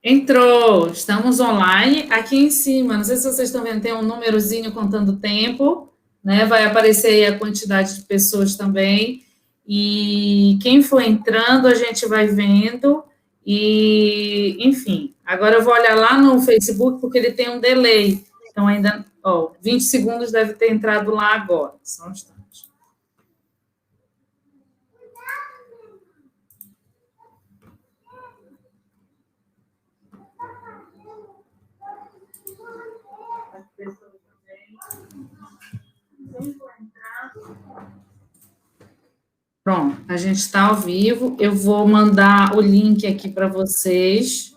Entrou, estamos online. Aqui em cima, não sei se vocês estão vendo, tem um númerozinho contando o tempo, né? Vai aparecer aí a quantidade de pessoas também. E quem for entrando, a gente vai vendo. E, enfim, agora eu vou olhar lá no Facebook, porque ele tem um delay. Então, ainda, 20 segundos deve ter entrado lá agora. Só um instante. Pronto, a gente está ao vivo. Eu vou mandar o link aqui para vocês.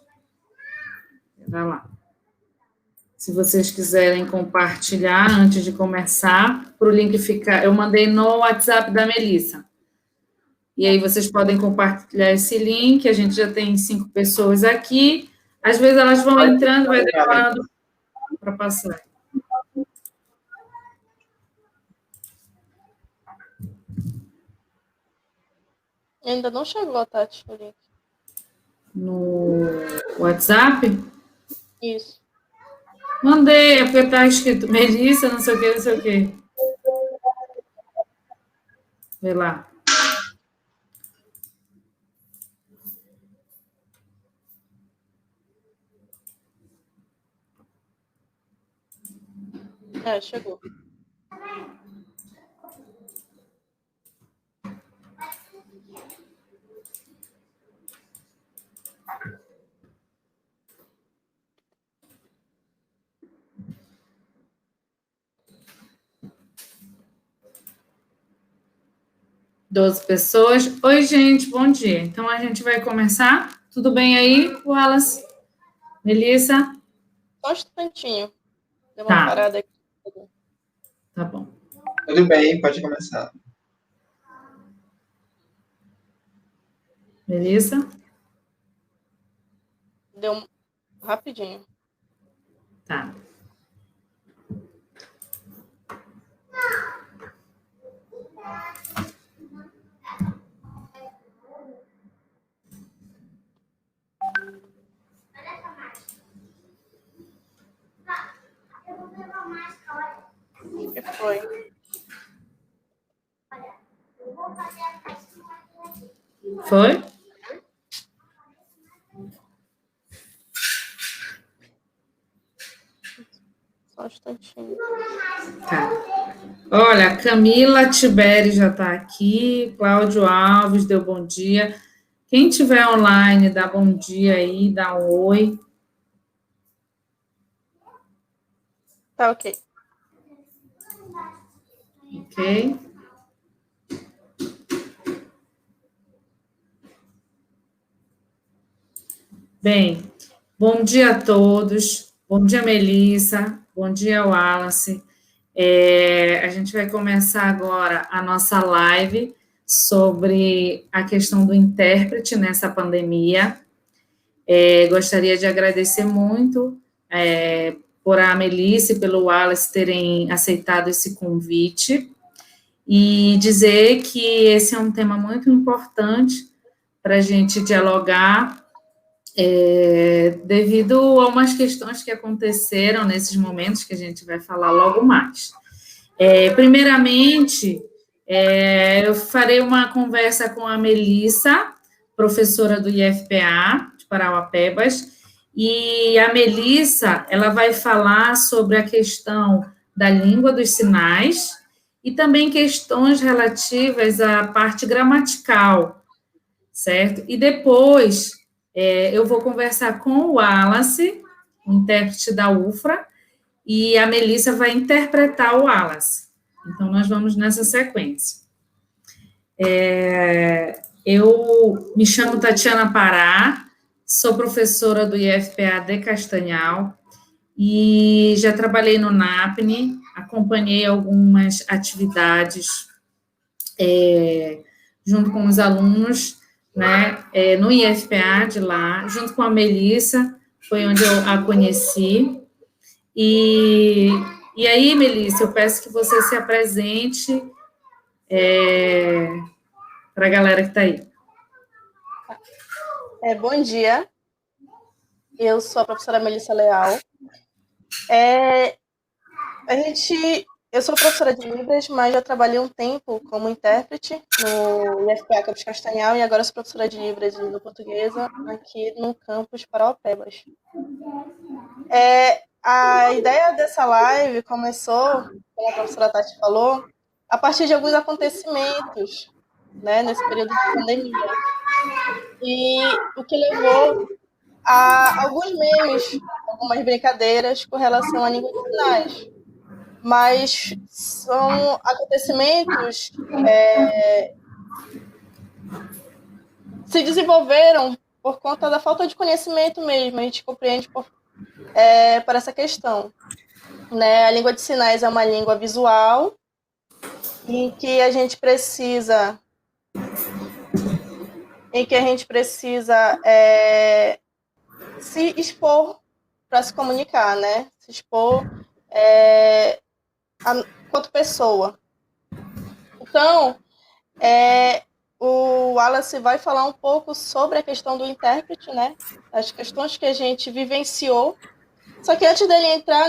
Vai lá. Se vocês quiserem compartilhar antes de começar, para o link ficar. Eu mandei no WhatsApp da Melissa. E aí vocês podem compartilhar esse link. A gente já tem 5 pessoas aqui. Às vezes elas vão entrando, vai demorando para passar. Ainda não chegou, Tati, o link. No WhatsApp? Isso. Mandei, é porque está escrito Melissa, não sei o que, não sei o que. Vê lá. Chegou. Doze pessoas. Oi, gente, bom dia. Então, a gente vai começar? Tudo bem aí, Wallace? Melissa? Só um instantinho. Deu uma parada aqui. Tá bom. Tudo bem, pode começar. Melissa? Deu rapidinho. Tá. O que foi? Foi? Só um instantinho. Tá. Olha, Camila Tiberi já está aqui, Cláudio Alves deu bom dia. Quem tiver online, dá bom dia aí, dá um oi. Tá ok. Ok. Bem, bom dia a todos. Bom dia, Melissa. Bom dia, Wallace. A gente vai começar agora a nossa live sobre a questão do intérprete nessa pandemia. Gostaria de agradecer muito por a Melissa e pelo Wallace terem aceitado esse convite e dizer que esse é um tema muito importante para a gente dialogar devido a umas questões que aconteceram nesses momentos que a gente vai falar logo mais. Primeiramente, eu farei uma conversa com a Melissa, professora do IFPA, de Parauapebas, e a Melissa, ela vai falar sobre a questão da língua dos sinais e também questões relativas à parte gramatical, certo? E depois eu vou conversar com o Wallace, o intérprete da UFRA, e a Melissa vai interpretar o Wallace. Então, nós vamos nessa sequência. Eu me chamo Tatiana Pará, sou professora do IFPA de Castanhal e já trabalhei no NAPNE, acompanhei algumas atividades junto com os alunos, né, no IFPA de lá, junto com a Melissa, foi onde eu a conheci. E aí, Melissa, eu peço que você se apresente para a galera que está aí. Bom dia. Eu sou a professora Melissa Leal. Eu sou professora de Libras, mas já trabalhei um tempo como intérprete no IFPA Campus Castanhal e agora sou professora de Libras e língua portuguesa aqui no campus Parauapebas. A ideia dessa live começou, como a professora Tati falou, a partir de alguns acontecimentos, né, nesse período de pandemia. E o que levou a alguns memes, algumas brincadeiras com relação à língua de sinais. Mas são acontecimentos se desenvolveram por conta da falta de conhecimento mesmo, a gente compreende por essa questão. Né? A língua de sinais é uma língua visual em que a gente precisa se expor para se comunicar, né? Se expor quanto pessoa. Então, o Wallace vai falar um pouco sobre a questão do intérprete, né? As questões que a gente vivenciou. Só que antes dele entrar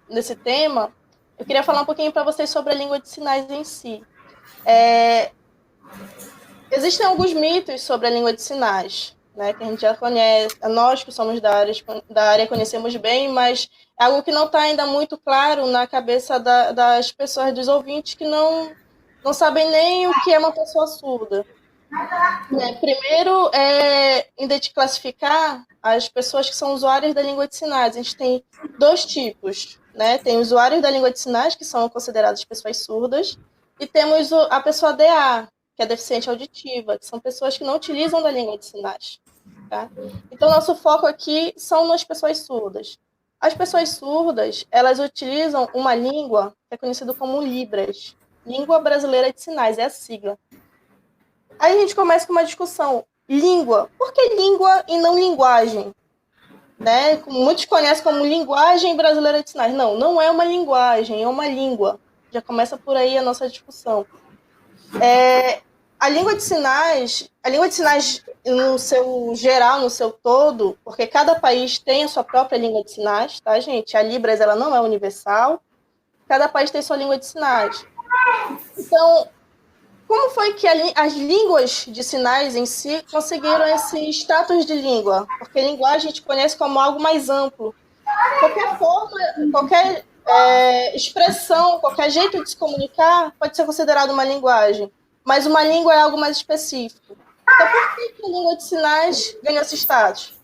nesse tema, eu queria falar um pouquinho para vocês sobre a língua de sinais em si. Existem alguns mitos sobre a língua de sinais, né, que a gente já conhece, nós que somos da área conhecemos bem, mas é algo que não está ainda muito claro na cabeça das pessoas, dos ouvintes, que não sabem nem o que é uma pessoa surda. Primeiro, classificar as pessoas que são usuárias da língua de sinais. A gente tem dois tipos, né? Tem usuários da língua de sinais, que são consideradas pessoas surdas, e temos a pessoa DA, que é deficiente auditiva, que são pessoas que não utilizam da língua de sinais. Tá? Então, nosso foco aqui são nas pessoas surdas. As pessoas surdas, elas utilizam uma língua que é conhecida como Libras, Língua Brasileira de Sinais, é a sigla. Aí a gente começa com uma discussão. Língua. Por que língua e não linguagem? Né? Muitos conhecem como linguagem brasileira de sinais. Não, não é uma linguagem, é uma língua. Já começa por aí a nossa discussão. A língua de sinais no seu geral, no seu todo, porque cada país tem a sua própria língua de sinais, tá, gente? A Libras, ela não é universal. Cada país tem sua língua de sinais. Então, como foi que as línguas de sinais em si conseguiram esse status de língua? Porque linguagem a gente conhece como algo mais amplo. Qualquer forma, qualquer expressão, qualquer jeito de se comunicar pode ser considerado uma linguagem. Mas uma língua é algo mais específico. Então, por que a língua de sinais ganhou esse status?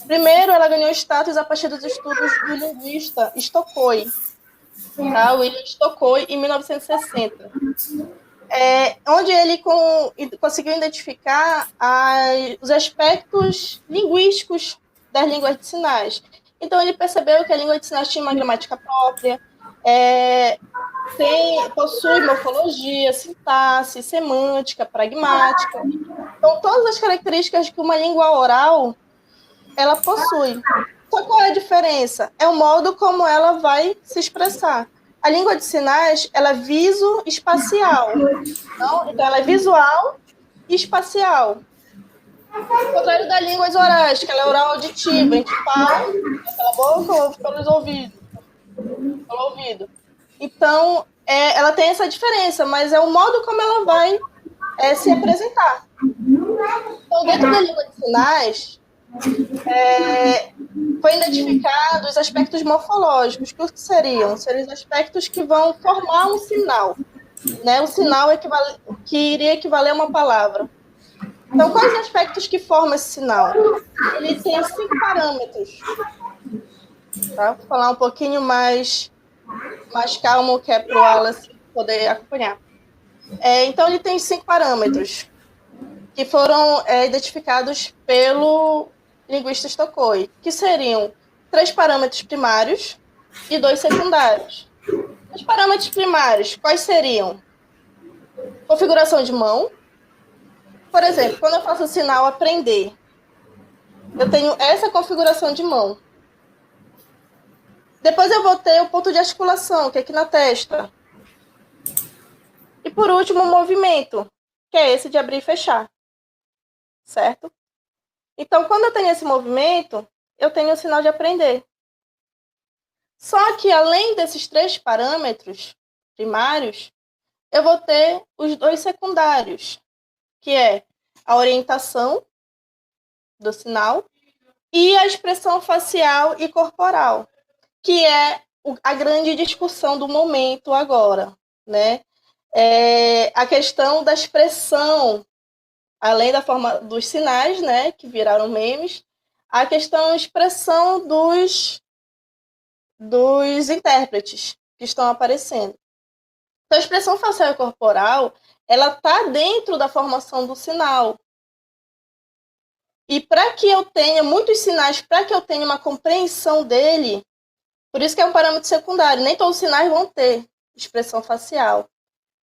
Primeiro, ela ganhou status a partir dos estudos do linguista Stokoi, tá? William Stokoi, em 1960. Onde ele conseguiu identificar os aspectos linguísticos das línguas de sinais. Então, ele percebeu que a língua de sinais tinha uma gramática própria, possui morfologia, sintaxe, semântica, pragmática. Então, todas as características que uma língua oral ela possui. Só qual é a diferença? É o modo como ela vai se expressar. A língua de sinais, ela é viso-espacial. Então, ela é visual e espacial. Ao contrário das línguas orais, que ela é oral auditiva. A gente fala pela boca ou pelos ouvidos. Pelo ouvido. Então, ela tem essa diferença, mas é o modo como ela vai se apresentar. Então, dentro da língua de sinais, foi identificado os aspectos morfológicos. O que seriam? Seriam os aspectos que vão formar um sinal. Né? O sinal que iria equivaler a uma palavra. Então, quais os aspectos que formam esse sinal? Ele tem 5 parâmetros. Tá? Vou falar um pouquinho mais calmo, que é para o Wallace poder acompanhar. Então, ele tem 5 parâmetros que foram identificados pelo linguista Stokoi, que seriam 3 parâmetros primários e 2 secundários. Os parâmetros primários, quais seriam? Configuração de mão. Por exemplo, quando eu faço o sinal aprender, eu tenho essa configuração de mão. Depois eu vou ter o ponto de articulação, que é aqui na testa. E por último, o movimento, que é esse de abrir e fechar. Certo? Então, quando eu tenho esse movimento, eu tenho o sinal de aprender. Só que, além desses 3 parâmetros primários, eu vou ter os 2 secundários, que é a orientação do sinal e a expressão facial e corporal, que é a grande discussão do momento agora, né? A questão da expressão, além da forma dos sinais, né, que viraram memes, a questão da expressão dos intérpretes que estão aparecendo. Então, a expressão facial e corporal, ela está dentro da formação do sinal. E para que eu tenha muitos sinais, para que eu tenha uma compreensão dele, por isso que é um parâmetro secundário, nem todos os sinais vão ter expressão facial.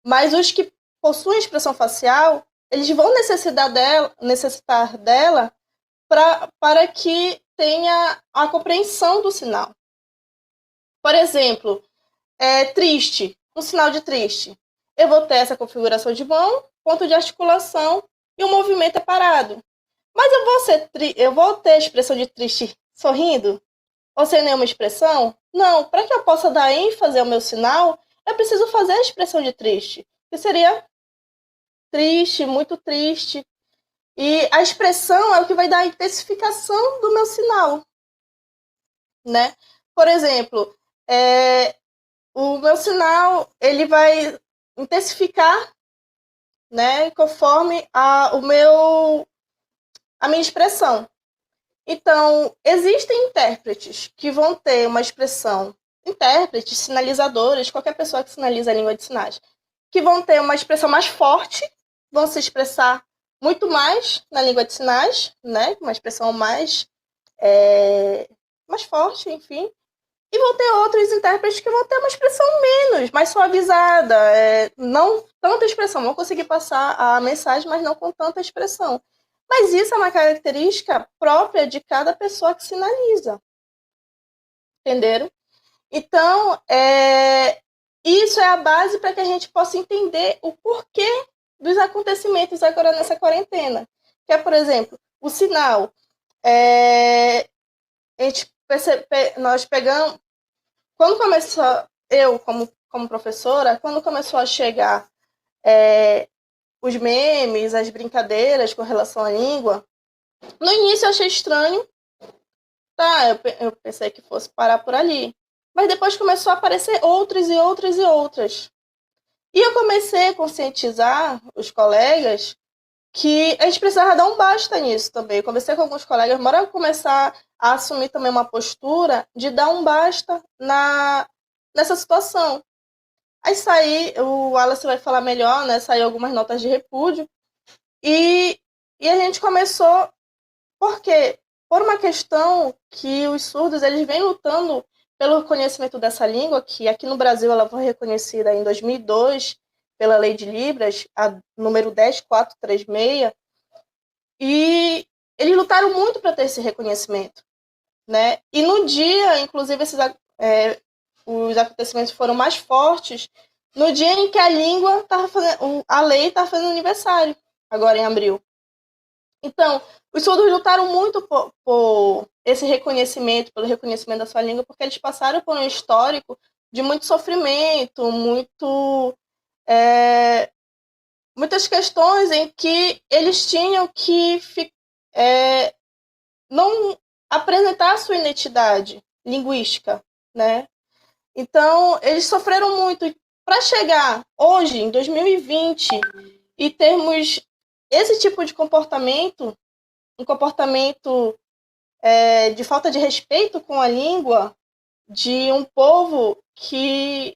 Mas os que possuem expressão facial, eles vão necessitar dela para que tenha a compreensão do sinal. Por exemplo, triste, um sinal de triste. Eu vou ter essa configuração de mão, ponto de articulação e o movimento é parado. Mas eu vou ter a expressão de triste sorrindo? Ou sem nenhuma expressão? Não, para que eu possa dar ênfase ao meu sinal, eu preciso fazer a expressão de triste, que seria triste, muito triste. E a expressão é o que vai dar a intensificação do meu sinal, né? Por exemplo, o meu sinal ele vai intensificar, né, conforme a minha expressão. Então, existem intérpretes que vão ter uma expressão, intérpretes, sinalizadores, qualquer pessoa que sinaliza a língua de sinais, que vão ter uma expressão mais forte, vão se expressar muito mais na língua de sinais, né? Uma expressão mais forte, enfim. E vão ter outros intérpretes que vão ter uma expressão mais suavizada, não tanta expressão, vão conseguir passar a mensagem, mas não com tanta expressão. Mas isso é uma característica própria de cada pessoa que sinaliza. Entenderam? Então, isso é a base para que a gente possa entender o porquê dos acontecimentos agora nessa quarentena. Que é, por exemplo, o sinal. Nós pegamos... Quando começou, eu como professora, quando começou a chegar os memes, as brincadeiras com relação à língua, no início eu achei estranho. Tá, eu pensei que fosse parar por ali. Mas depois começou a aparecer outras e outras e outras. E eu comecei a conscientizar os colegas que a gente precisava dar um basta nisso também. Eu conversei com alguns colegas, bora começar a assumir também uma postura de dar um basta nessa situação. Aí o Wallace vai falar melhor, né? Saiu algumas notas de repúdio. E a gente começou, por quê? Por uma questão que os surdos eles vêm lutando pelo reconhecimento dessa língua, que aqui no Brasil ela foi reconhecida em 2002 pela Lei de Libras, a número 10436, e eles lutaram muito para ter esse reconhecimento, né? E no dia, inclusive, os acontecimentos foram mais fortes no dia em que a lei estava fazendo aniversário, agora em abril. Então, os surdos lutaram muito por esse reconhecimento, pelo reconhecimento da sua língua, porque eles passaram por um histórico de muito sofrimento, muitas questões em que eles tinham que não apresentar a sua identidade linguística, né? Então, eles sofreram muito. Para chegar hoje, em 2020, e termos esse tipo de comportamento, um comportamento de falta de respeito com a língua de um povo que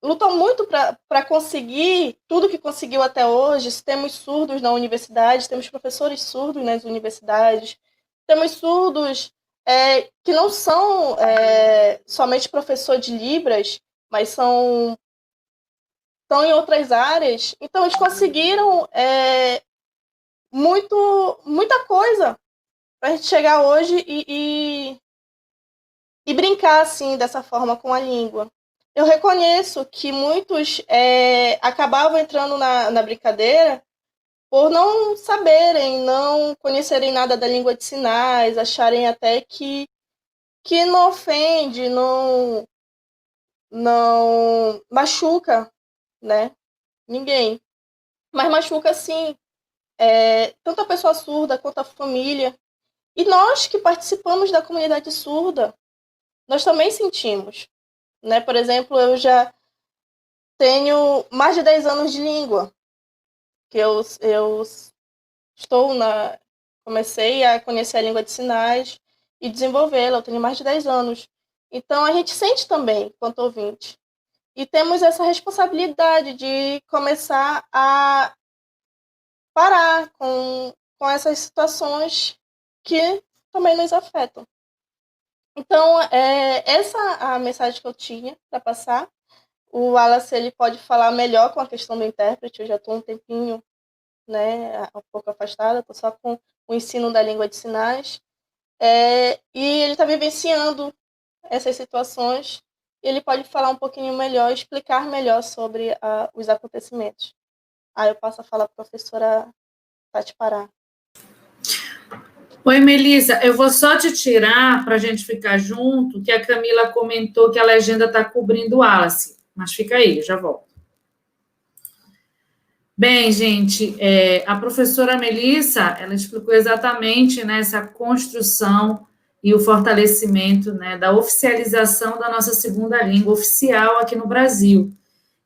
lutou muito para conseguir tudo que conseguiu até hoje. Temos surdos na universidade, temos professores surdos nas universidades, temos surdos que não são somente professor de Libras, mas estão em outras áreas. Então, eles conseguiram muita coisa para a gente chegar hoje e brincar assim, dessa forma com a língua. Eu reconheço que muitos acabavam entrando na brincadeira por não saberem, não conhecerem nada da língua de sinais, acharem até que não ofende, não machuca, né? Ninguém. Mas machuca, sim, tanto a pessoa surda quanto a família. E nós que participamos da comunidade surda, nós também sentimos, né? Por exemplo, eu já tenho mais de 10 anos de língua, que eu comecei a conhecer a língua de sinais e desenvolvê-la, eu tenho mais de 10 anos. Então, a gente sente também, quanto ouvinte. E temos essa responsabilidade de começar a parar com essas situações que também nos afetam. Então, essa é a mensagem que eu tinha para passar. O Wallace, ele pode falar melhor com a questão do intérprete, eu já estou um tempinho, né, um pouco afastada, estou só com o ensino da língua de sinais. E ele está vivenciando essas situações, e ele pode falar um pouquinho melhor, explicar melhor sobre os acontecimentos. Aí eu passo a falar para a professora Tati Pará. Oi, Melissa, eu vou só te tirar para a gente ficar junto, que a Camila comentou que a legenda está cobrindo o Wallace, mas fica aí, eu já volto. Bem, gente, a professora Melissa, ela explicou exatamente, né, essa construção e o fortalecimento, né, da oficialização da nossa segunda língua oficial aqui no Brasil.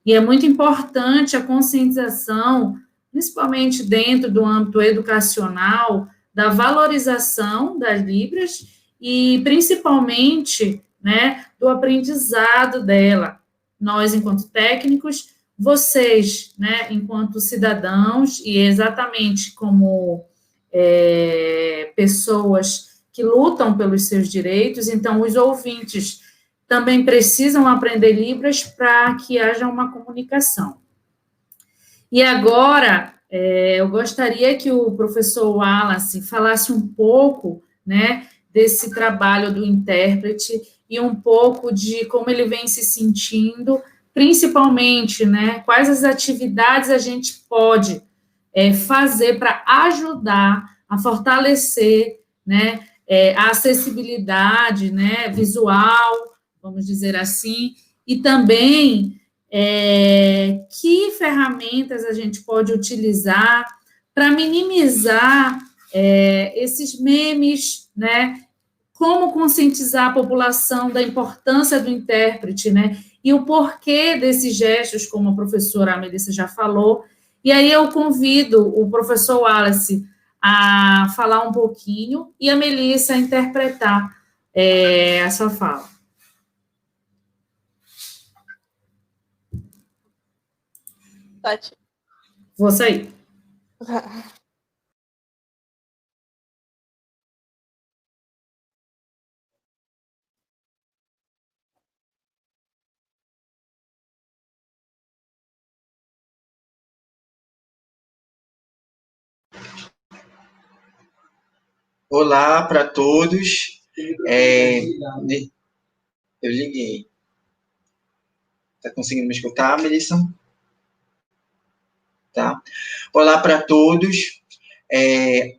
E é muito importante a conscientização, principalmente dentro do âmbito educacional, da valorização das Libras e, principalmente, né, do aprendizado dela. Nós, enquanto técnicos, vocês, né, enquanto cidadãos, e exatamente como pessoas que lutam pelos seus direitos, então, os ouvintes também precisam aprender Libras para que haja uma comunicação. E agora, eu gostaria que o professor Wallace falasse um pouco, né, desse trabalho do intérprete e um pouco de como ele vem se sentindo, principalmente, né, quais as atividades a gente pode fazer para ajudar a fortalecer, né, a acessibilidade, né, visual, vamos dizer assim, e também que ferramentas a gente pode utilizar para minimizar esses memes, né? Como conscientizar a população da importância do intérprete, né? E o porquê desses gestos, como a professora Melissa já falou. E aí eu convido o professor Wallace a falar um pouquinho e a Melissa a interpretar a sua fala. Tati. Vou sair. Olá para todos. Eu liguei. Está conseguindo me escutar, Melissa? Tá. Olá para todos.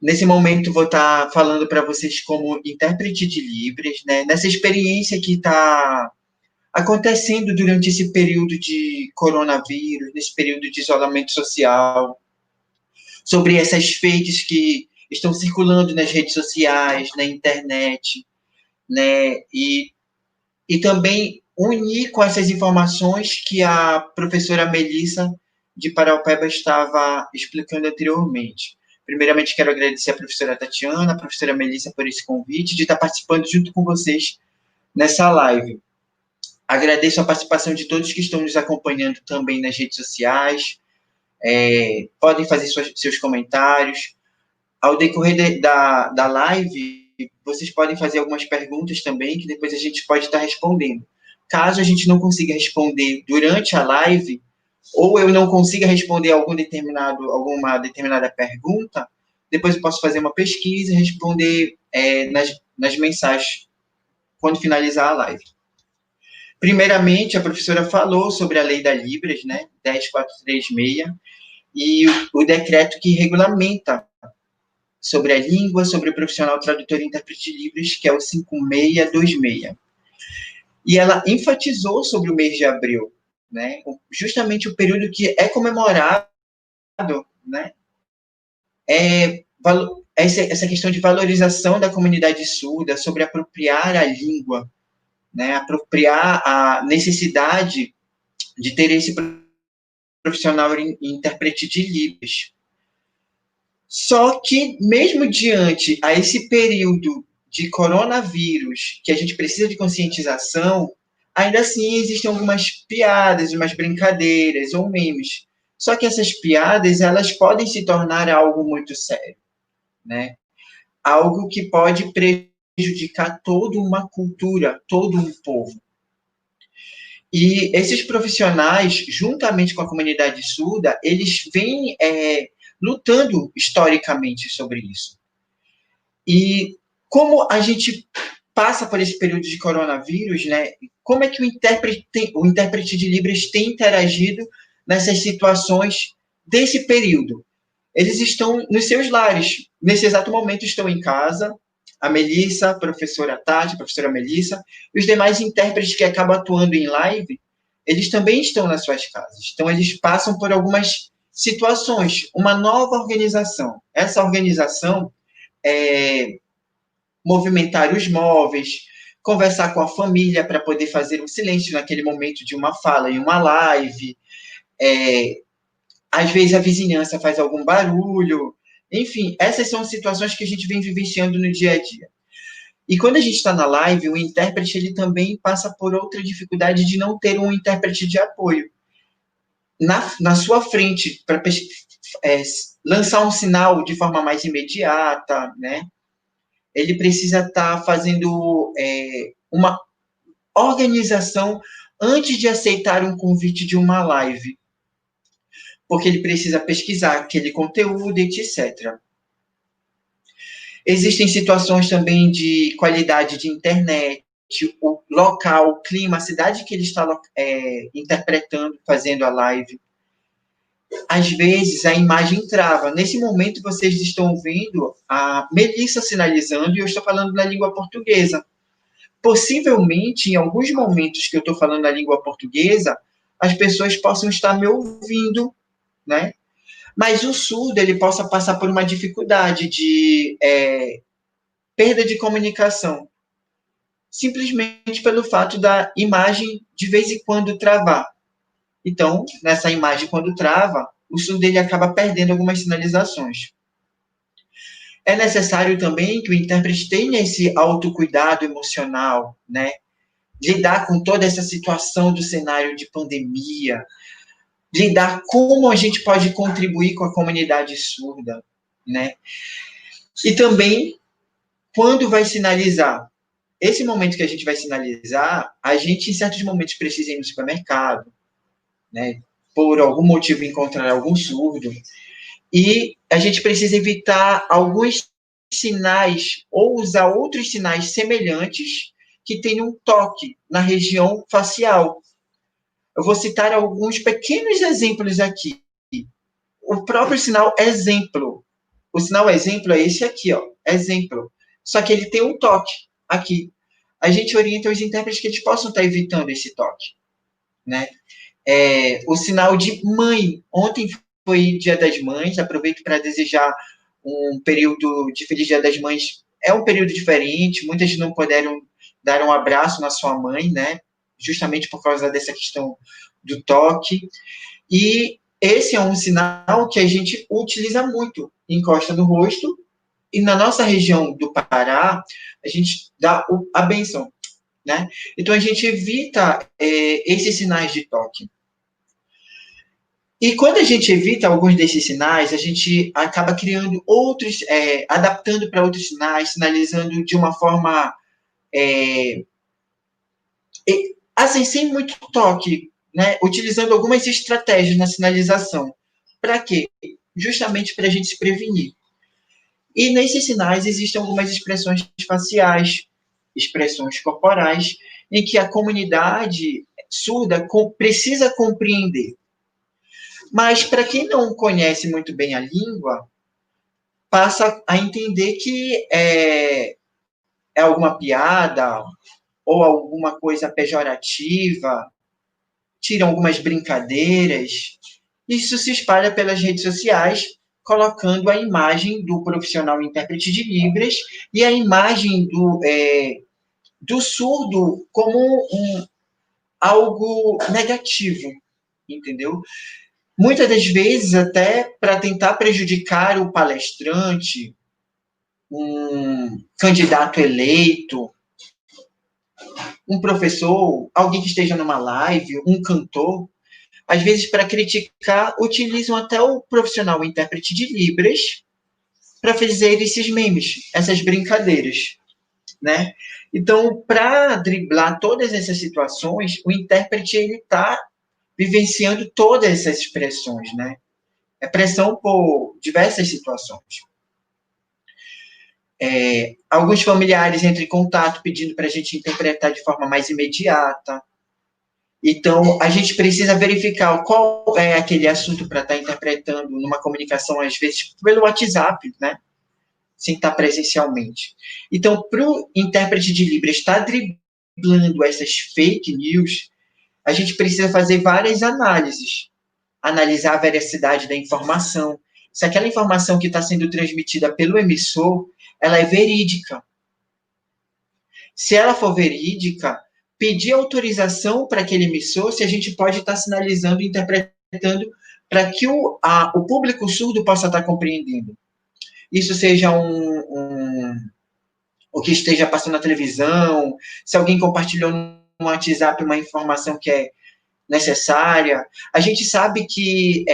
Nesse momento vou estar falando para vocês como intérprete de Libras, né? Nessa experiência que está acontecendo durante esse período de coronavírus, nesse período de isolamento social, sobre essas fakes que estão circulando nas redes sociais, na internet, né? E também unir com essas informações que a professora Melissa de Paraupeba estava explicando anteriormente. Primeiramente, quero agradecer a professora Tatiana, a professora Melissa, por esse convite de estar participando junto com vocês nessa live. Agradeço a participação de todos que estão nos acompanhando também nas redes sociais. Podem fazer seus comentários. Ao decorrer da live, vocês podem fazer algumas perguntas também, que depois a gente pode estar respondendo. Caso a gente não consiga responder durante a live, ou eu não consiga responder alguma determinada pergunta, depois eu posso fazer uma pesquisa e responder nas mensagens quando finalizar a live. Primeiramente, a professora falou sobre a lei da Libras, né, 10436, e o decreto que regulamenta sobre a língua, sobre o profissional tradutor e intérprete de Libras, que é o 5626. E ela enfatizou sobre o mês de abril, né, justamente o período que é comemorado, né, essa questão de valorização da comunidade surda, sobre apropriar a língua, né, apropriar a necessidade de ter esse profissional intérprete de Libras. Só que, mesmo diante a esse período de coronavírus, que a gente precisa de conscientização, ainda assim existem algumas piadas, umas brincadeiras ou memes. Só que essas piadas, elas podem se tornar algo muito sério, né? Algo que pode prejudicar toda uma cultura, todo um povo. E esses profissionais, juntamente com a comunidade surda, eles vêm lutando historicamente sobre isso. E como a gente passa por esse período de coronavírus, né, como é que o intérprete de Libras tem interagido nessas situações desse período? Eles estão nos seus lares, nesse exato momento estão em casa, a Melissa, a professora Tati, a professora Melissa, e os demais intérpretes que acabam atuando em live, eles também estão nas suas casas. Então, eles passam por algumas situações, uma nova organização. Essa organização é movimentar os móveis, conversar com a família para poder fazer um silêncio naquele momento de uma fala em uma live. Às vezes a vizinhança faz algum barulho. Enfim, essas são situações que a gente vem vivenciando no dia a dia. E quando a gente está na live, o intérprete ele também passa por outra dificuldade de não ter um intérprete de apoio na sua frente para lançar um sinal de forma mais imediata, né? Ele precisa estar fazendo uma organização antes de aceitar um convite de uma live, porque ele precisa pesquisar aquele conteúdo, etc. Existem situações também de qualidade de internet, o local, o clima, a cidade que ele está interpretando, fazendo a live. Às vezes, a imagem trava. Nesse momento, vocês estão vendo a Melissa sinalizando e eu estou falando na língua portuguesa. Possivelmente, em alguns momentos que eu estou falando na língua portuguesa, as pessoas possam estar me ouvindo, né? Mas o surdo, ele possa passar por uma dificuldade de perda de comunicação, simplesmente pelo fato da imagem, de vez em quando, travar. Então, nessa imagem, quando trava, o surdo dele acaba perdendo algumas sinalizações. É necessário também que o intérprete tenha esse autocuidado emocional, né? Lidar com toda essa situação do cenário de pandemia, lidar como a gente pode contribuir com a comunidade surda, né? E também, quando vai sinalizar, esse momento que a gente vai sinalizar, a gente, em certos momentos, precisa ir no supermercado, né? Por algum motivo, encontrar algum surdo, e a gente precisa evitar alguns sinais, ou usar outros sinais semelhantes que tenham um toque na região facial. Eu vou citar alguns pequenos exemplos aqui. O próprio sinal exemplo. O sinal exemplo é esse aqui, ó, exemplo. Só que ele tem um toque aqui. A gente orienta os intérpretes que eles possam estar evitando esse toque, né? O sinal de mãe. Ontem foi Dia das Mães. Aproveito para desejar um período de Feliz Dia das Mães. É um período diferente. Muitas não puderam dar um abraço na sua mãe, né? Justamente por causa dessa questão do toque. E esse é um sinal que a gente utiliza muito. Encosta no rosto. E na nossa região do Pará, a gente dá a bênção, né? Então, a gente evita esses sinais de toque. E quando a gente evita alguns desses sinais, a gente acaba criando outros, adaptando para outros sinais, sinalizando de uma forma, assim, sem muito toque, né? Utilizando algumas estratégias na sinalização. Para quê? Justamente para a gente se prevenir. E nesses sinais existem algumas expressões faciais, expressões corporais, em que a comunidade surda precisa compreender. Mas, para quem não conhece muito bem a língua, passa a entender que é alguma piada ou alguma coisa pejorativa, tiram algumas brincadeiras. Isso se espalha pelas redes sociais, colocando a imagem do profissional intérprete de Libras e a imagem do surdo como algo negativo, entendeu? Muitas das vezes, até para tentar prejudicar o palestrante, um candidato eleito, um professor, alguém que esteja numa live, um cantor, às vezes, para criticar, utilizam até o profissional intérprete de Libras para fazer esses memes, essas brincadeiras, né? Então, para driblar todas essas situações, o intérprete ele está vivenciando todas essas expressões, né? É pressão por diversas situações. Alguns familiares entram em contato pedindo para a gente interpretar de forma mais imediata. Então, a gente precisa verificar qual é aquele assunto para estar interpretando numa comunicação, às vezes, pelo WhatsApp, né? Sem estar presencialmente. Então, para o intérprete de Libras estar driblando essas fake news, a gente precisa fazer várias análises. Analisar a veracidade da informação. Se aquela informação que está sendo transmitida pelo emissor, ela é verídica. Se ela for verídica, pedir autorização para aquele emissor, se a gente pode estar sinalizando, interpretando, para que o público surdo possa estar compreendendo. Isso seja o que esteja passando na televisão, se alguém compartilhou no WhatsApp uma informação que é necessária. A gente sabe que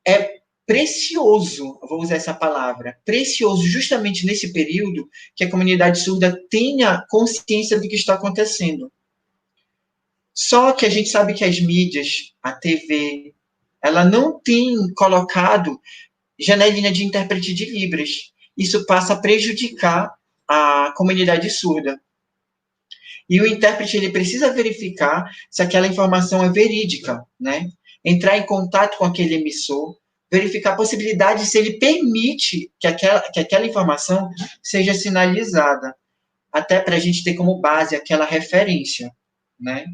é precioso, vou usar essa palavra, precioso justamente nesse período que a comunidade surda tenha consciência do que está acontecendo. Só que a gente sabe que as mídias, a TV, ela não tem colocado janelinha de intérprete de Libras. Isso passa a prejudicar a comunidade surda. E o intérprete ele precisa verificar se aquela informação é verídica, né? Entrar em contato com aquele emissor, verificar a possibilidade se ele permite que aquela informação seja sinalizada, até para a gente ter como base aquela referência, né?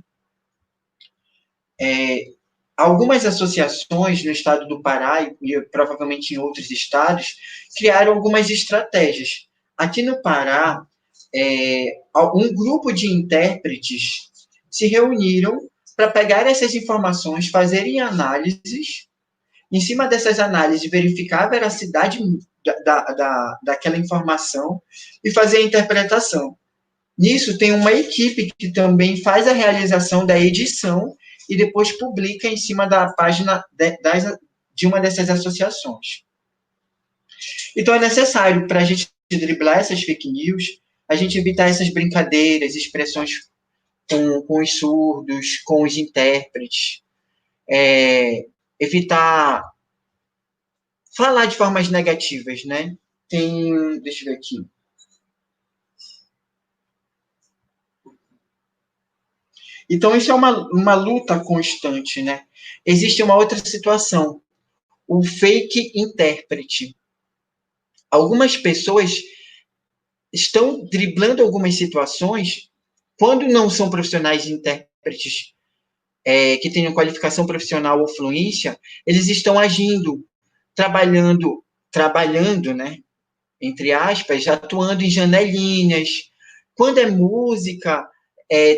Algumas associações no estado do Pará, e provavelmente em outros estados, criaram algumas estratégias. Aqui no Pará, um grupo de intérpretes se reuniram para pegar essas informações, fazerem análises, em cima dessas análises, verificar a veracidade daquela informação e fazer a interpretação. Nisso, tem uma equipe que também faz a realização da edição e depois publica em cima da página de uma dessas associações. Então, é necessário, para a gente driblar essas fake news, a gente evitar essas brincadeiras, expressões com os surdos, com os intérpretes, evitar falar de formas negativas, né? Deixa eu ver aqui. Então, isso é uma luta constante, né? Existe uma outra situação, o fake intérprete. Algumas pessoas estão driblando algumas situações, quando não são profissionais de intérpretes que tenham qualificação profissional ou fluência, eles estão agindo, trabalhando, né? Entre aspas, atuando em janelinhas. Quando é música,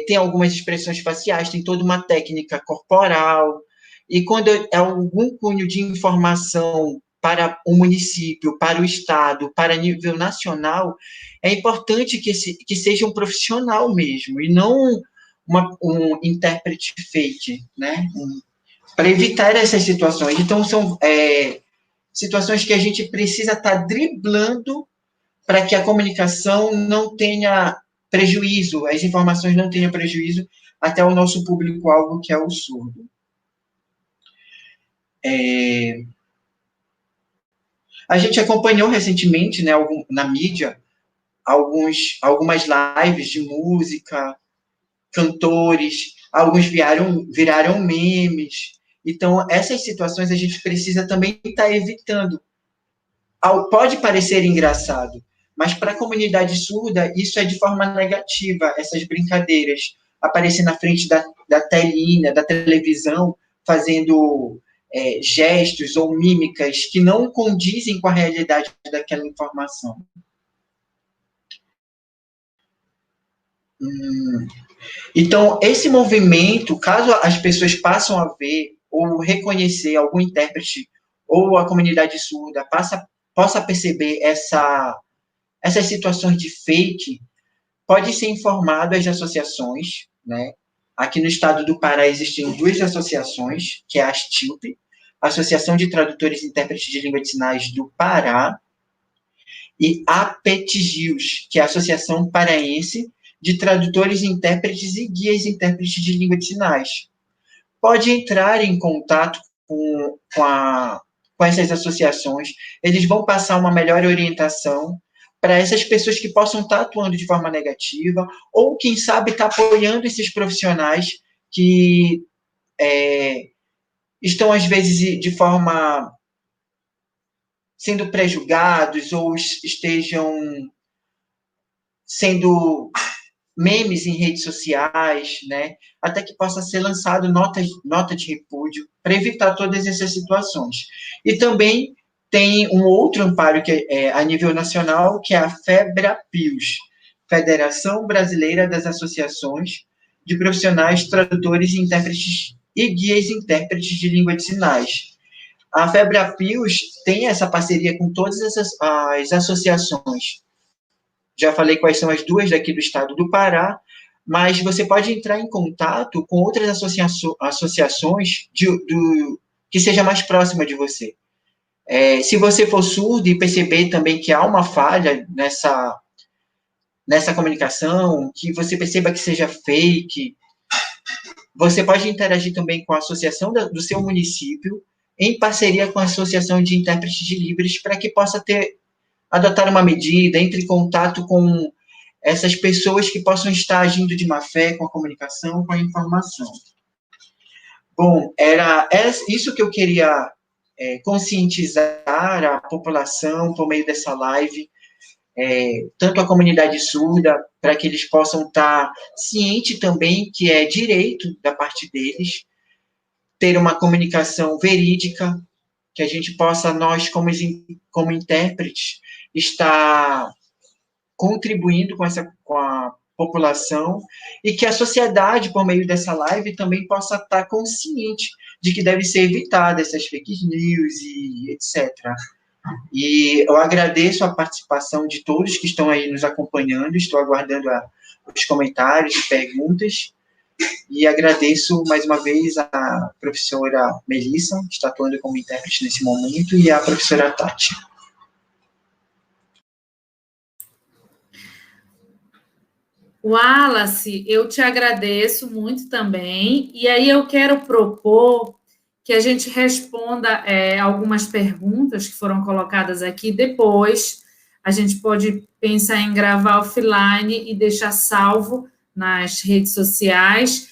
tem algumas expressões faciais, tem toda uma técnica corporal, e quando é algum cunho de informação para o município, para o estado, para nível nacional, é importante que seja um profissional mesmo, e não um intérprete fake, né? Para evitar essas situações. Então, são situações que a gente precisa estar driblando para que a comunicação não tenha prejuízo, as informações não tenham prejuízo até o nosso público-alvo, que é o surdo. A gente acompanhou recentemente, né, na mídia, algumas lives de música, cantores alguns viraram memes. Então, essas situações a gente precisa também estar evitando. Pode parecer engraçado, mas para a comunidade surda, isso é de forma negativa, essas brincadeiras. Aparecer na frente da telinha, da televisão, fazendo gestos ou mímicas que não condizem com a realidade daquela informação. Então, esse movimento, caso as pessoas passem a ver ou reconhecer algum intérprete ou a comunidade surda possa perceber essas situações de fake, pode ser informado às associações, né? Aqui no estado do Pará existem 2 associações, que é a ASTILP, Associação de Tradutores e Intérpretes de Língua de Sinais do Pará, e a APETGIUS, que é a Associação Paraense de Tradutores, Intérpretes e Guias Intérpretes de Língua de Sinais. Pode entrar em contato com essas associações, eles vão passar uma melhor orientação para essas pessoas que possam estar atuando de forma negativa, ou, quem sabe, estar apoiando esses profissionais que estão, às vezes, de forma sendo pré-julgados ou estejam sendo memes em redes sociais, né? Até que possa ser lançado nota de repúdio para evitar todas essas situações. E também tem um outro amparo que é a nível nacional, que é a FEBRAPIUS, Federação Brasileira das Associações de Profissionais, Tradutores e Intérpretes e Guias Intérpretes de Língua de Sinais. A FEBRAPIUS tem essa parceria com todas as associações. Já falei quais são as 2 daqui do estado do Pará, mas você pode entrar em contato com outras associações que seja mais próxima de você. Se você for surdo e perceber também que há uma falha nessa comunicação, que você perceba que seja fake, você pode interagir também com a associação do seu município, em parceria com a Associação de Intérpretes de Libras, para que possa adotar uma medida, entre em contato com essas pessoas que possam estar agindo de má fé com a comunicação, com a informação. Bom, era isso que eu queria conscientizar a população por meio dessa live, tanto a comunidade surda, para que eles possam estar cientes também que é direito da parte deles ter uma comunicação verídica, que a gente possa, nós, como intérpretes, estar contribuindo com a população, e que a sociedade, por meio dessa live, também possa estar consciente de que deve ser evitada essas fake news e etc. E eu agradeço a participação de todos que estão aí nos acompanhando, estou aguardando os comentários e perguntas, e agradeço mais uma vez a professora Melissa, que está atuando como intérprete nesse momento, e a professora Tati. Wallace, eu te agradeço muito também, e aí eu quero propor que a gente responda algumas perguntas que foram colocadas aqui. Depois a gente pode pensar em gravar offline e deixar salvo nas redes sociais,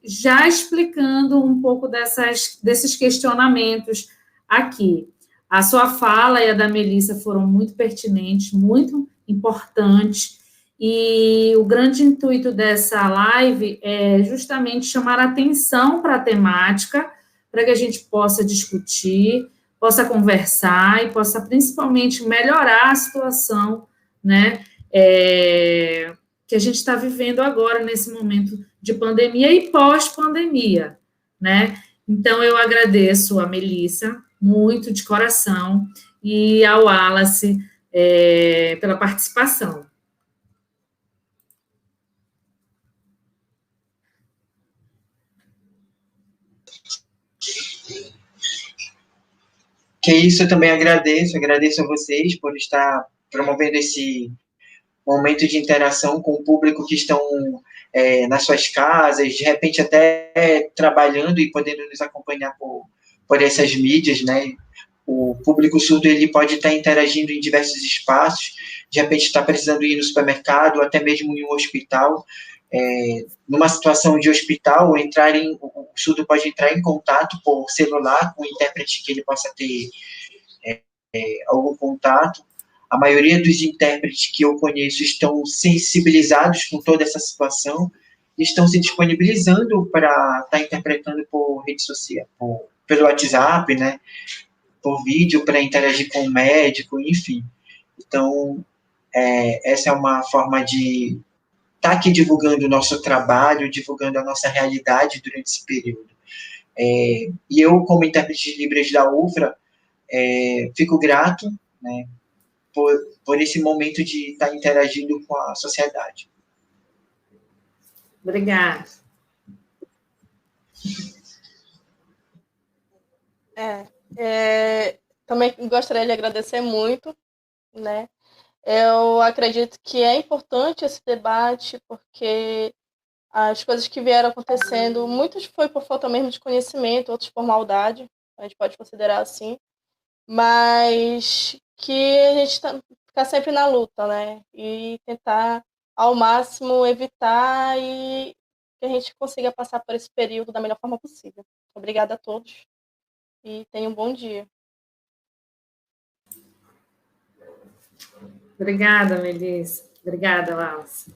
já explicando um pouco desses questionamentos aqui. A sua fala e a da Melissa foram muito pertinentes, muito importantes, e o grande intuito dessa live é justamente chamar a atenção para a temática, para que a gente possa discutir, possa conversar e possa principalmente melhorar a situação, né, que a gente está vivendo agora, nesse momento de pandemia e pós-pandemia, né? Então, eu agradeço a Melissa, muito de coração, e ao Wallace pela participação. Que isso, eu também agradeço a vocês por estar promovendo esse momento de interação com o público que estão nas suas casas, de repente até trabalhando e podendo nos acompanhar por essas mídias, né? O público surdo, ele pode estar interagindo em diversos espaços, de repente está precisando ir no supermercado, até mesmo em um hospital, numa situação de hospital, o surdo pode entrar em contato por celular com o intérprete que ele possa ter algum contato. A maioria dos intérpretes que eu conheço estão sensibilizados com toda essa situação e estão se disponibilizando para estar interpretando por rede social, pelo WhatsApp, né, por vídeo, para interagir com o médico, enfim. Então, essa é uma forma de estar aqui divulgando o nosso trabalho, divulgando a nossa realidade durante esse período. E eu, como intérprete de Libras da UFRA, fico grato, né, por esse momento de estar interagindo com a sociedade. Obrigada. Também gostaria de agradecer muito, né? Eu acredito que é importante esse debate, porque as coisas que vieram acontecendo, muitas foi por falta mesmo de conhecimento, outros por maldade, a gente pode considerar assim, mas que a gente ficar sempre na luta, né? E tentar ao máximo evitar e que a gente consiga passar por esse período da melhor forma possível. Obrigada a todos e tenham um bom dia. Obrigada, Melissa. Obrigada, Wallace.